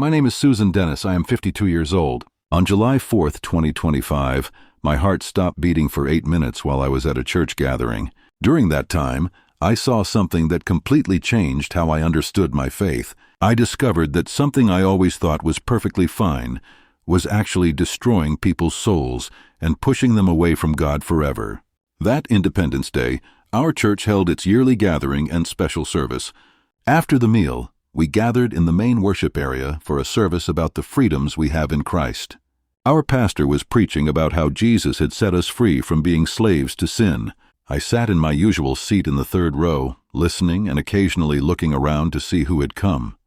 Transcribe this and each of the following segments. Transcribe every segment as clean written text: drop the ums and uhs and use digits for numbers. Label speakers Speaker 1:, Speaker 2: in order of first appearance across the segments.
Speaker 1: My name is Suzan Denis. I am 52 years old. On July 4th, 2025, my heart stopped beating for 8 minutes while I was at a church gathering. During that time, I saw something that completely changed how I understood my faith. I discovered that something I always thought was perfectly fine was actually destroying people's souls and pushing them away from God forever. That Independence Day, our church held its yearly gathering and special service. After the meal, we gathered in the main worship area for a service about the freedoms we have in Christ. Our pastor was preaching about how Jesus had set us free from being slaves to sin. I sat in my usual seat in the third row, listening and occasionally looking around to see who had come.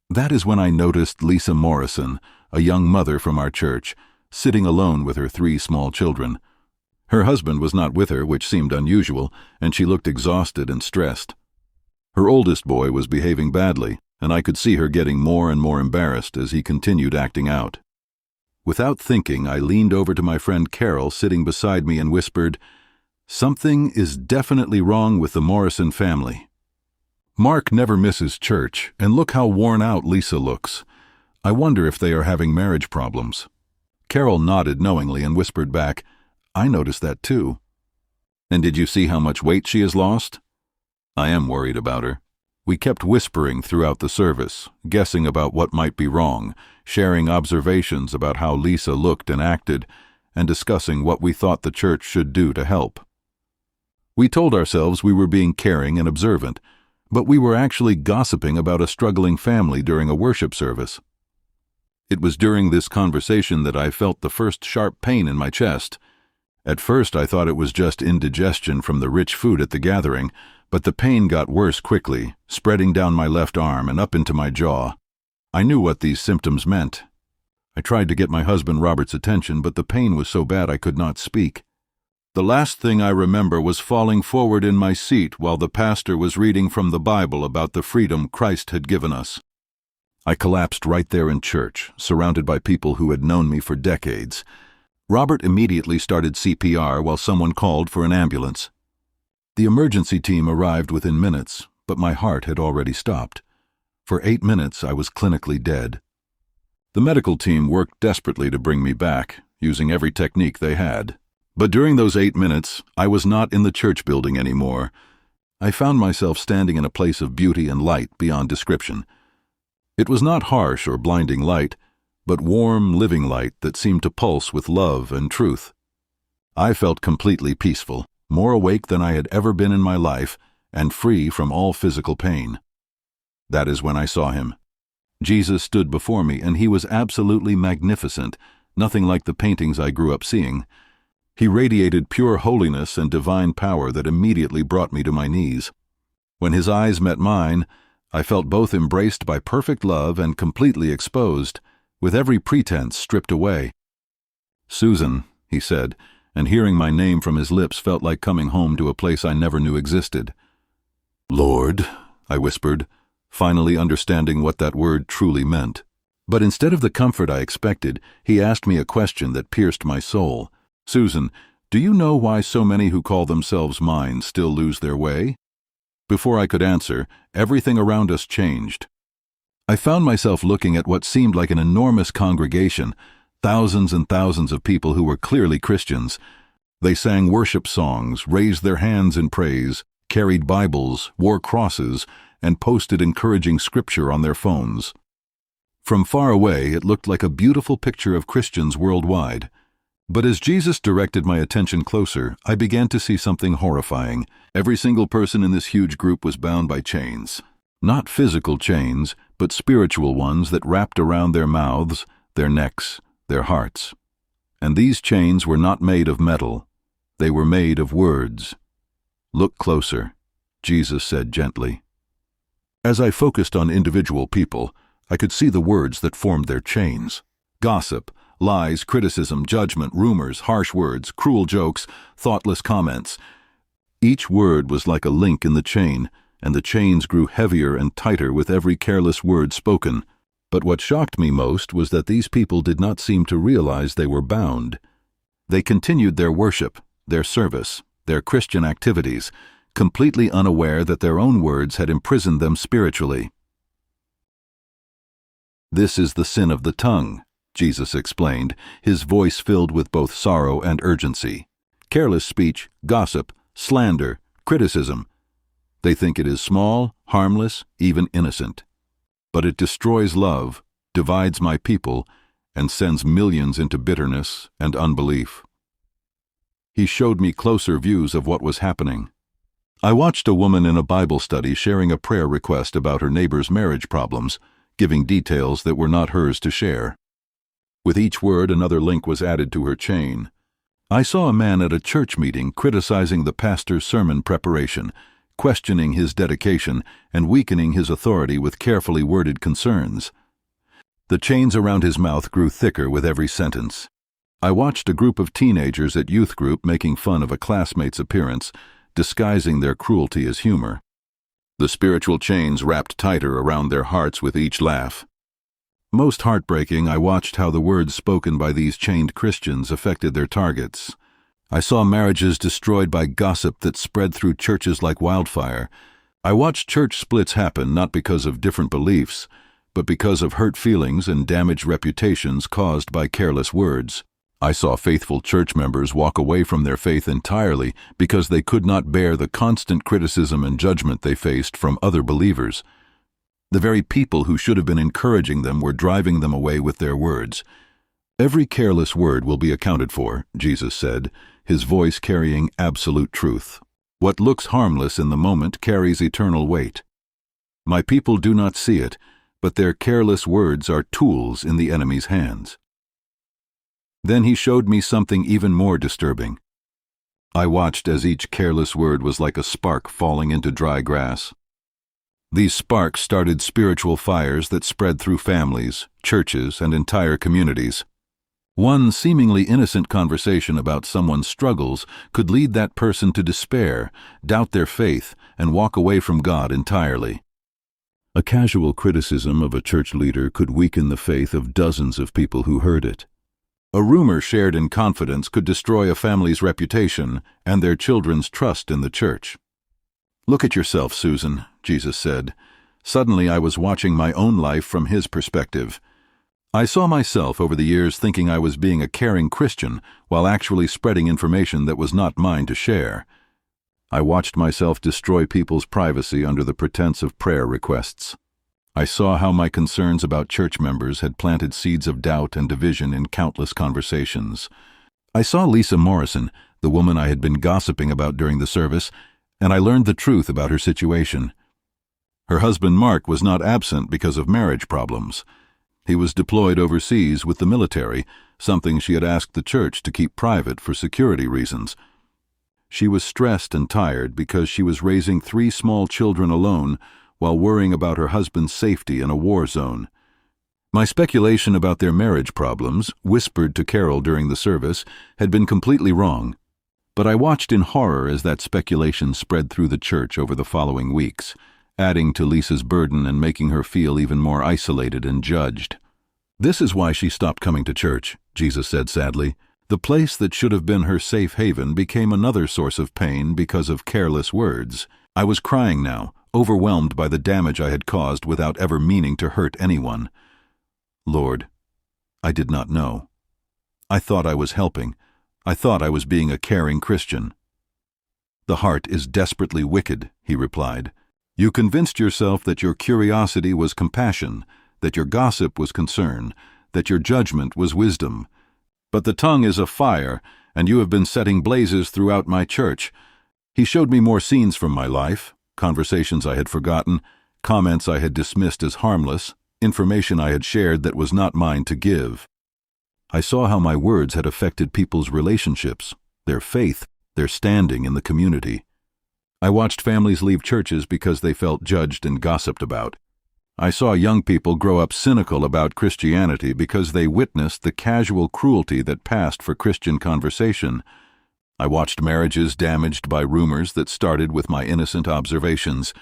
Speaker 1: That is when I noticed Lisa Morrison, a young mother from our church, sitting alone with her 3 small children. Her husband was not with her, which seemed unusual, and she looked exhausted and stressed. Her oldest boy was behaving badly, and I could see her getting more and more embarrassed as he continued acting out. Without thinking, I leaned over to my friend Carol sitting beside me and whispered, "Something is definitely wrong with the Morrison family. Mark never misses church, and look how worn out Lisa looks. I wonder if they are having marriage problems." Carol nodded knowingly and whispered back, "I noticed that too." "And did you see how much weight she has lost?" "I am worried about her." We kept whispering throughout the service, guessing about what might be wrong, sharing observations about how Lisa looked and acted, and discussing what we thought the church should do to help. We told ourselves we were being caring and observant, but we were actually gossiping about a struggling family during a worship service. It was during this conversation that I felt the first sharp pain in my chest. At first I thought it was just indigestion from the rich food at the gathering, but the pain got worse quickly, spreading down my left arm and up into my jaw. I knew what these symptoms meant. I tried to get my husband Robert's attention, but the pain was so bad I could not speak. The last thing I remember was falling forward in my seat while the pastor was reading from the Bible about the freedom Christ had given us. I collapsed right there in church, surrounded by people who had known me for decades. Robert immediately started CPR while someone called for an ambulance. The emergency team arrived within minutes, but my heart had already stopped. For 8 minutes, I was clinically dead. The medical team worked desperately to bring me back, using every technique they had. But during those 8 minutes, I was not in the church building anymore. I found myself standing in a place of beauty and light beyond description. It was not harsh or blinding light, but warm, living light that seemed to pulse with love and truth. I felt completely peaceful, more awake than I had ever been in my life, and free from all physical pain. That is when I saw him. Jesus stood before me, and he was absolutely magnificent, nothing like the paintings I grew up seeing. He radiated pure holiness and divine power that immediately brought me to my knees. When his eyes met mine, I felt both embraced by perfect love and completely exposed, with every pretense stripped away. "Susan," he said, and hearing my name from his lips felt like coming home to a place I never knew existed. "Lord," I whispered, finally understanding what that word truly meant. But instead of the comfort I expected, he asked me a question that pierced my soul. "Susan, do you know why so many who call themselves mine still lose their way?" Before I could answer, everything around us changed. I found myself looking at what seemed like an enormous congregation, thousands and thousands of people who were clearly Christians. They sang worship songs, raised their hands in praise, carried Bibles, wore crosses, and posted encouraging scripture on their phones. From far away, it looked like a beautiful picture of Christians worldwide. But as Jesus directed my attention closer, I began to see something horrifying. Every single person in this huge group was bound by chains. Not physical chains, but spiritual ones that wrapped around their mouths, their necks, their hearts. And these chains were not made of metal. They were made of words. "Look closer," Jesus said gently. As I focused on individual people, I could see the words that formed their chains. Gossip, lies, criticism, judgment, rumors, harsh words, cruel jokes, thoughtless comments. Each word was like a link in the chain, and the chains grew heavier and tighter with every careless word spoken. But what shocked me most was that these people did not seem to realize they were bound. They continued their worship, their service, their Christian activities, completely unaware that their own words had imprisoned them spiritually. "This is the sin of the tongue," Jesus explained, his voice filled with both sorrow and urgency. "Careless speech, gossip, slander, criticism. They think it is small, harmless, even innocent. But it destroys love, divides my people, and sends millions into bitterness and unbelief." He showed me closer views of what was happening. I watched a woman in a Bible study sharing a prayer request about her neighbor's marriage problems, giving details that were not hers to share. With each word, another link was added to her chain. I saw a man at a church meeting criticizing the pastor's sermon preparation, questioning his dedication, and weakening his authority with carefully worded concerns. The chains around his mouth grew thicker with every sentence. I watched a group of teenagers at youth group making fun of a classmate's appearance, disguising their cruelty as humor. The spiritual chains wrapped tighter around their hearts with each laugh. Most heartbreaking, I watched how the words spoken by these chained Christians affected their targets. I saw marriages destroyed by gossip that spread through churches like wildfire. I watched church splits happen not because of different beliefs, but because of hurt feelings and damaged reputations caused by careless words. I saw faithful church members walk away from their faith entirely because they could not bear the constant criticism and judgment they faced from other believers. The very people who should have been encouraging them were driving them away with their words. "Every careless word will be accounted for," Jesus said, his voice carrying absolute truth. "What looks harmless in the moment carries eternal weight. My people do not see it, but their careless words are tools in the enemy's hands." Then he showed me something even more disturbing. I watched as each careless word was like a spark falling into dry grass. These sparks started spiritual fires that spread through families, churches, and entire communities. One seemingly innocent conversation about someone's struggles could lead that person to despair, doubt their faith, and walk away from God entirely. A casual criticism of a church leader could weaken the faith of dozens of people who heard it. A rumor shared in confidence could destroy a family's reputation and their children's trust in the church. "Look at yourself, Susan," Jesus said. Suddenly I was watching my own life from his perspective. I saw myself over the years thinking I was being a caring Christian while actually spreading information that was not mine to share. I watched myself destroy people's privacy under the pretense of prayer requests. I saw how my concerns about church members had planted seeds of doubt and division in countless conversations. I saw Lisa Morrison, the woman I had been gossiping about during the service, and I learned the truth about her situation. Her husband Mark was not absent because of marriage problems. He was deployed overseas with the military, something she had asked the church to keep private for security reasons. She was stressed and tired because she was raising 3 small children alone while worrying about her husband's safety in a war zone. My speculation about their marriage problems, whispered to Carol during the service, had been completely wrong. But I watched in horror as that speculation spread through the church over the following weeks, adding to Lisa's burden and making her feel even more isolated and judged. "This is why she stopped coming to church," Jesus said sadly. "The place that should have been her safe haven became another source of pain because of careless words." I was crying now, overwhelmed by the damage I had caused without ever meaning to hurt anyone. "Lord, I did not know. I thought I was helping. I thought I was being a caring Christian." "The heart is desperately wicked," he replied. "You convinced yourself that your curiosity was compassion, that your gossip was concern, that your judgment was wisdom. But the tongue is a fire, and you have been setting blazes throughout my church." He showed me more scenes from my life, conversations I had forgotten, comments I had dismissed as harmless, information I had shared that was not mine to give. I saw how my words had affected people's relationships, their faith, their standing in the community. I watched families leave churches because they felt judged and gossiped about. I saw young people grow up cynical about Christianity because they witnessed the casual cruelty that passed for Christian conversation. I watched marriages damaged by rumors that started with my innocent observations.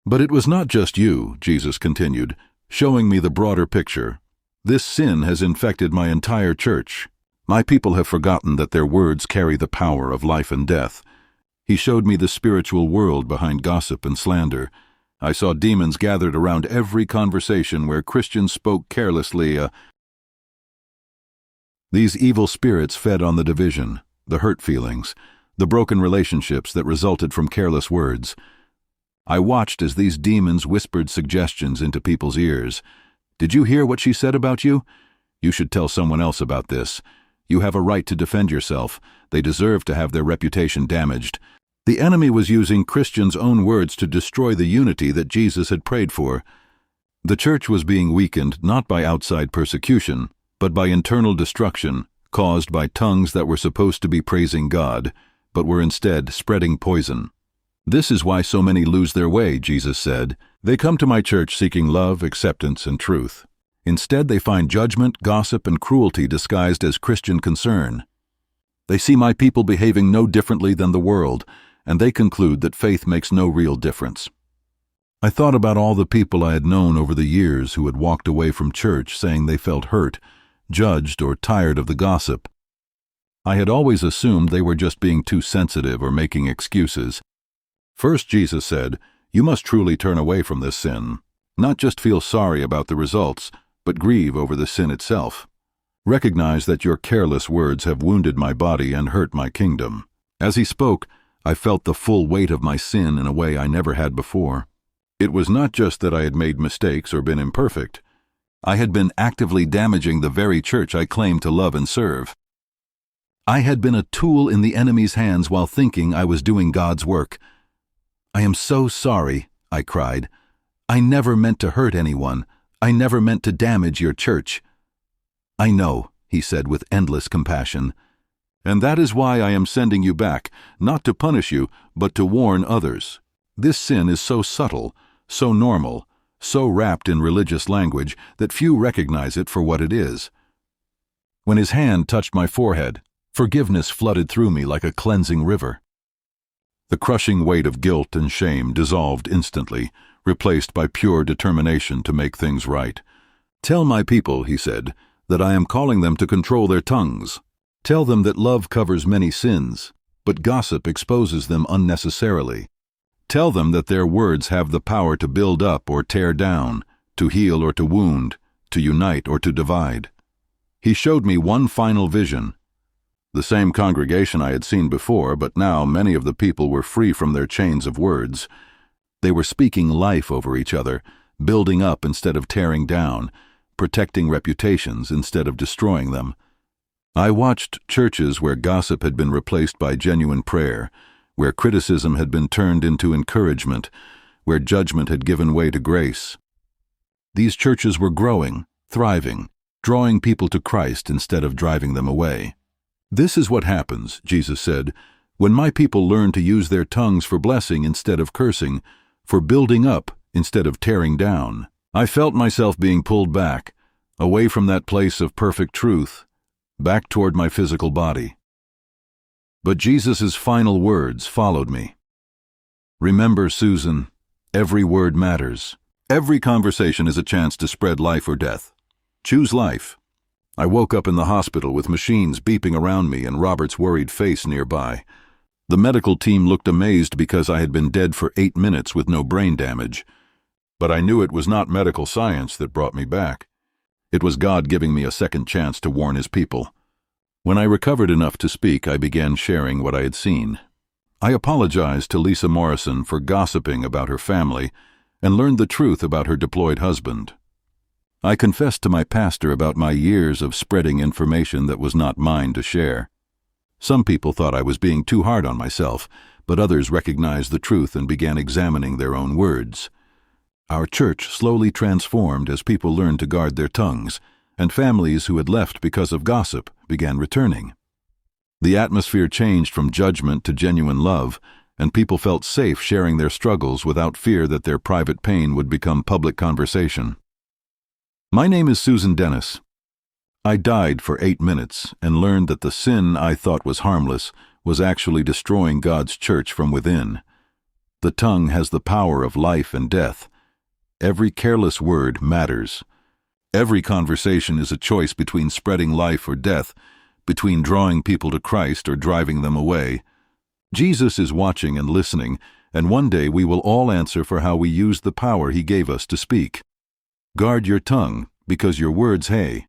Speaker 1: "But it was not just you," Jesus continued, showing me the broader picture. "This sin has infected my entire church. My people have forgotten that their words carry the power of life and death." He showed me the spiritual world behind gossip and slander. I saw demons gathered around every conversation where Christians spoke carelessly. These evil spirits fed on the division, the hurt feelings, the broken relationships that resulted from careless words. I watched as these demons whispered suggestions into people's ears. "Did you hear what she said about you? You should tell someone else about this. You have a right to defend yourself. They deserve to have their reputation damaged." The enemy was using Christians' own words to destroy the unity that Jesus had prayed for. The church was being weakened not by outside persecution, but by internal destruction caused by tongues that were supposed to be praising God, but were instead spreading poison. "This is why so many lose their way," Jesus said. "They come to my church seeking love, acceptance, and truth. Instead, they find judgment, gossip, and cruelty disguised as Christian concern. They see my people behaving no differently than the world, and they conclude that faith makes no real difference." I thought about all the people I had known over the years who had walked away from church saying they felt hurt, judged, or tired of the gossip. I had always assumed they were just being too sensitive or making excuses. First, Jesus said, "You must truly turn away from this sin, not just feel sorry about the results, but grieve over the sin itself. Recognize that your careless words have wounded my body and hurt my kingdom." As he spoke, I felt the full weight of my sin in a way I never had before. It was not just that I had made mistakes or been imperfect. I had been actively damaging the very church I claimed to love and serve. I had been a tool in the enemy's hands while thinking I was doing God's work. "I am so sorry," I cried. "I never meant to hurt anyone. I never meant to damage your church." "I know," he said with endless compassion. "And that is why I am sending you back, not to punish you, but to warn others. This sin is so subtle, so normal, so wrapped in religious language that few recognize it for what it is." When his hand touched my forehead, forgiveness flooded through me like a cleansing river. The crushing weight of guilt and shame dissolved instantly, replaced by pure determination to make things right. "Tell my people," he said, "that I am calling them to control their tongues. Tell them that love covers many sins, but gossip exposes them unnecessarily. Tell them that their words have the power to build up or tear down, to heal or to wound, to unite or to divide." He showed me one final vision. The same congregation I had seen before, but now many of the people were free from their chains of words. They were speaking life over each other, building up instead of tearing down, protecting reputations instead of destroying them. I watched churches where gossip had been replaced by genuine prayer, where criticism had been turned into encouragement, where judgment had given way to grace. These churches were growing, thriving, drawing people to Christ instead of driving them away. "This is what happens," Jesus said, "when my people learn to use their tongues for blessing instead of cursing, for building up instead of tearing down." I felt myself being pulled back, away from that place of perfect truth, back toward my physical body. But Jesus' final words followed me. "Remember, Susan, every word matters. Every conversation is a chance to spread life or death. Choose life." I woke up in the hospital with machines beeping around me and Robert's worried face nearby. The medical team looked amazed because I had been dead for 8 minutes with no brain damage. But I knew it was not medical science that brought me back. It was God giving me a second chance to warn his people. When I recovered enough to speak, I began sharing what I had seen. I apologized to Lisa Morrison for gossiping about her family and learned the truth about her deployed husband. I confessed to my pastor about my years of spreading information that was not mine to share. Some people thought I was being too hard on myself, but others recognized the truth and began examining their own words. Our church slowly transformed as people learned to guard their tongues, and families who had left because of gossip began returning. The atmosphere changed from judgment to genuine love, and people felt safe sharing their struggles without fear that their private pain would become public conversation. My name is Suzan Denis. I died for 8 minutes and learned that the sin I thought was harmless was actually destroying God's church from within. The tongue has the power of life and death. Every careless word matters. Every conversation is a choice between spreading life or death, between drawing people to Christ or driving them away. Jesus is watching and listening, and one day we will all answer for how we used the power He gave us to speak. Guard your tongue, because your words, hey,